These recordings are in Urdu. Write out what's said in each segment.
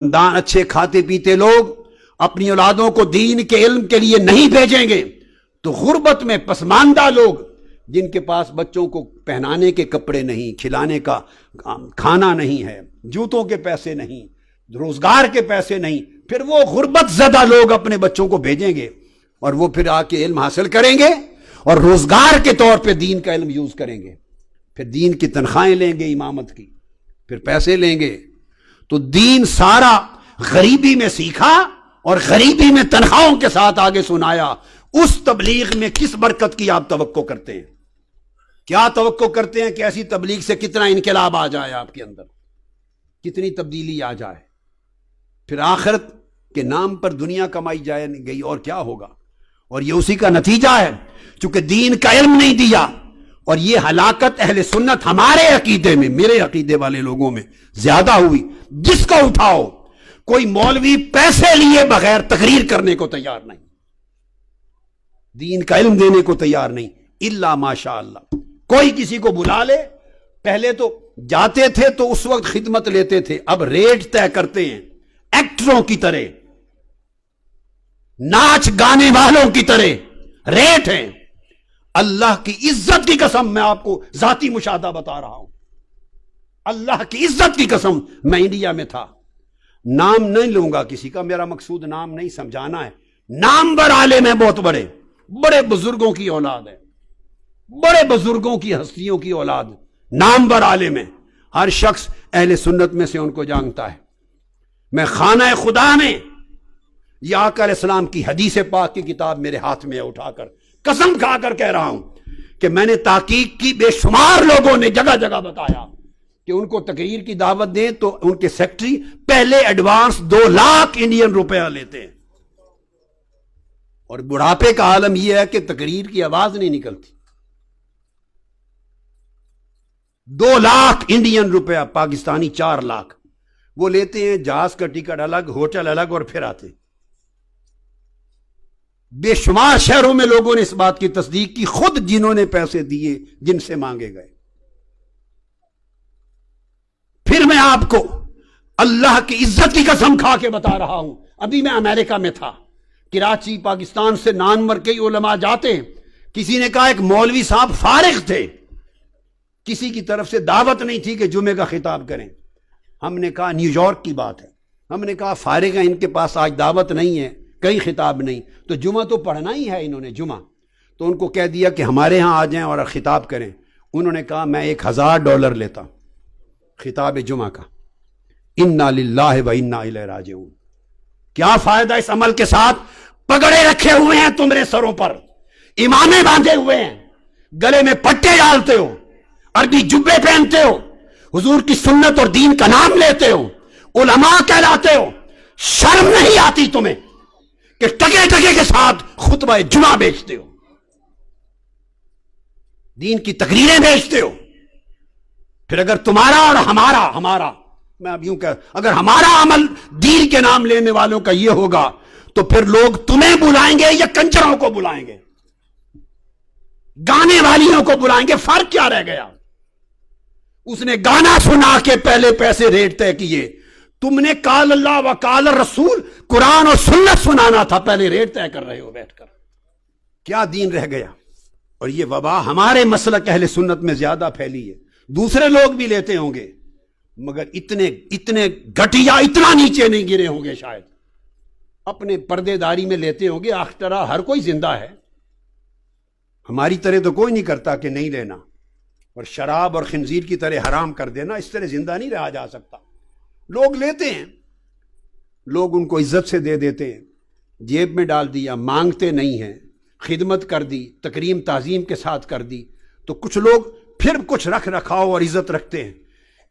خاندان اچھے کھاتے پیتے لوگ اپنی اولادوں کو دین کے علم کے لیے نہیں بھیجیں گے تو غربت میں پسماندہ لوگ جن کے پاس بچوں کو پہنانے کے کپڑے نہیں، کھلانے کا کھانا نہیں ہے، جوتوں کے پیسے نہیں، روزگار کے پیسے نہیں، پھر وہ غربت زدہ لوگ اپنے بچوں کو بھیجیں گے اور وہ پھر آ کے علم حاصل کریں گے اور روزگار کے طور پہ دین کا علم یوز کریں گے، پھر دین کی تنخواہیں لیں گے، امامت کی پھر پیسے لیں گے۔ تو دین سارا غریبی میں سیکھا اور غریبی میں تنخواہوں کے ساتھ آگے سنایا۔ اس تبلیغ میں کس برکت کی آپ توقع کرتے ہیں؟ کیا توقع کرتے ہیں کہ ایسی تبلیغ سے کتنا انقلاب آ جائے آپ کے اندر، کتنی تبدیلی آ جائے، پھر آخرت کے نام پر دنیا کمائی جائے گئی اور کیا ہوگا؟ اور یہ اسی کا نتیجہ ہے، چونکہ دین کا علم نہیں دیا۔ اور یہ ہلاکت اہل سنت ہمارے عقیدے میں، میرے عقیدے والے لوگوں میں زیادہ ہوئی۔ جس کو اٹھاؤ کوئی مولوی پیسے لیے بغیر تقریر کرنے کو تیار نہیں، دین کا علم دینے کو تیار نہیں، الا ماشاء اللہ۔ کوئی کسی کو بلا لے، پہلے تو جاتے تھے تو اس وقت خدمت لیتے تھے، اب ریٹ طے کرتے ہیں ایکٹروں کی طرح، ناچ گانے والوں کی طرح ریٹ ہیں۔ اللہ کی عزت کی قسم میں آپ کو ذاتی مشاہدہ بتا رہا ہوں، اللہ کی عزت کی قسم، میں انڈیا میں تھا، نام نہیں لوں گا کسی کا، میرا مقصود نام نہیں سمجھانا ہے، نامور عالم ہیں، بہت بڑے بڑے بزرگوں کی اولاد ہے، بڑے بزرگوں کی ہستیوں کی اولاد، نامور عالم ہیں، ہر شخص اہل سنت میں سے ان کو جانتا ہے۔ میں خانہ خدا میں یہ آقا علیہ السلام کی حدیث پاک کی کتاب میرے ہاتھ میں اٹھا کر قسم کھا کر کہہ رہا ہوں کہ میں نے تحقیق کی، بے شمار لوگوں نے جگہ جگہ بتایا کہ ان کو تقریر کی دعوت دیں تو ان کے سیکٹری پہلے ایڈوانس 2 لاکھ انڈین روپیہ لیتے ہیں، اور بڑھاپے کا عالم یہ ہے کہ تقریر کی آواز نہیں نکلتی۔ 2 لاکھ انڈین روپیہ، پاکستانی 4 لاکھ وہ لیتے ہیں، جہاز کا ٹکٹ الگ، ہوٹل الگ، اور پھر آتے ہیں۔ بے شمار شہروں میں لوگوں نے اس بات کی تصدیق کی، خود جنہوں نے پیسے دیے، جن سے مانگے گئے۔ پھر میں آپ کو اللہ کی عزت کی قسم کھا کے بتا رہا ہوں، ابھی میں امریکہ میں تھا، کراچی پاکستان سے نامور کئی علماء جاتے ہیں، کسی نے کہا ایک مولوی صاحب فارغ تھے، کسی کی طرف سے دعوت نہیں تھی کہ جمعے کا خطاب کریں۔ ہم نے کہا نیو یارک کی بات ہے، ہم نے کہا فارغ ہیں، ان کے پاس آج دعوت نہیں ہے، کئی خطاب نہیں، تو جمعہ تو پڑھنا ہی ہے انہوں نے جمعہ، تو ان کو کہہ دیا کہ ہمارے ہاں آ جائیں اور خطاب کریں۔ انہوں نے کہا میں $1000 لیتا خطاب جمعہ کا۔ انا للہ و انا الیہ راجعون۔ کیا فائدہ اس عمل کے ساتھ؟ پگڑے رکھے ہوئے ہیں تمہارے سروں پر، امامے باندھے ہوئے ہیں، گلے میں پٹے ڈالتے ہو، عربی جبے پہنتے ہو، حضور کی سنت اور دین کا نام لیتے ہو، علماء کہلاتے ہو، شرم نہیں آتی تمہیں کہ ٹکے ٹکے کے ساتھ خطبہ جمعہ بیچتے ہو، دین کی تقریریں بیچتے ہو؟ پھر اگر تمہارا اور ہمارا میں اب یوں کہ اگر ہمارا عمل دین کے نام لینے والوں کا یہ ہوگا تو پھر لوگ تمہیں بلائیں گے یا کنجروں کو بلائیں گے، گانے والیوں کو بلائیں گے؟ فرق کیا رہ گیا؟ اس نے گانا سنا کے پہلے پیسے ریٹ طے کیے، تم نے قال اللہ و قال الرسول قرآن اور سنت سنانا تھا، پہلے ریٹ طے کر رہے ہو بیٹھ کر۔ کیا دین رہ گیا؟ اور یہ وبا ہمارے مسلک اہل سنت میں زیادہ پھیلی ہے، دوسرے لوگ بھی لیتے ہوں گے مگر اتنے گھٹیا، اتنا نیچے نہیں گرے ہوں گے، شاید اپنے پردے داری میں لیتے ہوں گے۔ آخر ہر کوئی زندہ ہے، ہماری طرح تو کوئی نہیں کرتا کہ نہیں لینا، اور شراب اور خنزیر کی طرح حرام کر دینا، اس طرح زندہ نہیں رہا جا سکتا۔ لوگ لیتے ہیں، لوگ ان کو عزت سے دے دیتے ہیں، جیب میں ڈال دیا، مانگتے نہیں ہیں، خدمت کر دی، تکریم تعظیم کے ساتھ کر دی، تو کچھ لوگ پھر کچھ رکھ رکھاؤ اور عزت رکھتے ہیں،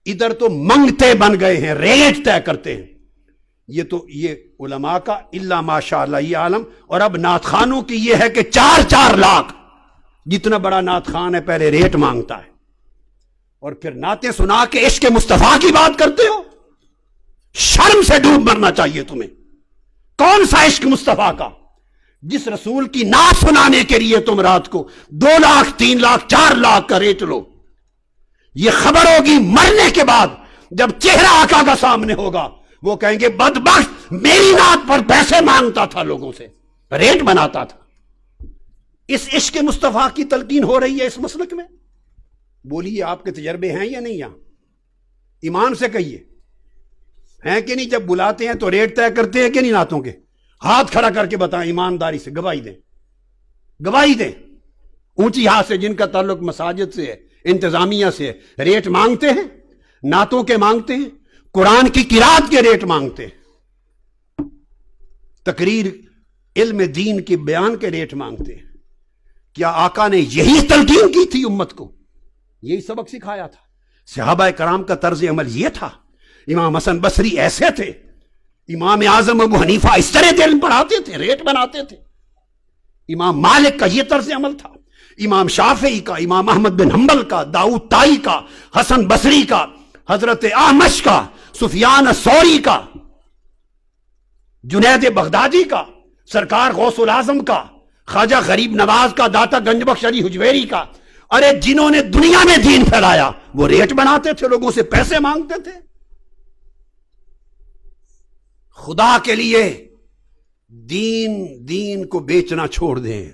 ادھر تو منگتے بن گئے ہیں، ریٹ طے کرتے ہیں۔ یہ علماء کا الا ماشاء اللہ یہ عالم، اور اب نعت خانوں کی یہ ہے کہ 4 لاکھ، جتنا بڑا نعت خان ہے پہلے ریٹ مانگتا ہے، اور پھر نعتیں سنا کے عشق مصطفیٰ کی بات کرتے ہو۔ شرم سے ڈوب مرنا چاہیے تمہیں۔ کون سا عشق مصطفیٰ کا؟ جس رسول کی نعت سنانے کے لیے تم رات کو 2 لاکھ 3 لاکھ 4 لاکھ کا ریٹ لو۔ یہ خبر ہوگی مرنے کے بعد، جب چہرہ آقا کا سامنے ہوگا وہ کہیں گے بدبخت میری نعت پر پیسے مانگتا تھا لوگوں سے، ریٹ بناتا تھا۔ اس عشق مصطفیٰ کی تلقین ہو رہی ہے اس مسلک میں؟ بولیے آپ کے تجربے ہیں یا نہیں؟ یہاں ایمان سے کہیے ہیں کہ نہیں؟ جب بلاتے ہیں تو ریٹ طے کرتے ہیں کہ نہیں نعتوں کے؟ ہاتھ کھڑا کر کے بتائیں ایمانداری سے، گواہی دیں، گواہی دیں۔ اونچی ہاتھ سے جن کا تعلق مساجد سے ہے، انتظامیہ سے ہے، ریٹ مانگتے ہیں، نعتوں کے مانگتے ہیں، قرآن کی قرات کے ریٹ مانگتے ہیں، تقریر علم دین کے بیان کے ریٹ مانگتے ہیں۔ کیا آقا نے یہی تلقین کی تھی امت کو؟ یہی سبق سکھایا تھا؟ صحابہ کرام کا طرز عمل یہ تھا؟ امام حسن بصری ایسے تھے؟ امام اعظم ابو حنیفہ اس طرح دل پڑھاتے تھے، ریٹ بناتے تھے؟ امام مالک کا یہ طرز عمل تھا؟ امام شافعی کا، امام احمد بن حنبل کا، داؤد طائی کا، حسن بصری کا، حضرت اعمش کا، سفیان الثوری کا، جنید بغدادی کا، سرکار غوث العظم کا، خواجہ غریب نواز کا، داتا گنج بخش علی حجویری کا، ارے جنہوں نے دنیا میں دین پھیلایا، وہ ریٹ بناتے تھے، لوگوں سے پیسے مانگتے تھے؟ خدا کے لیے دین کو بیچنا چھوڑ دیں۔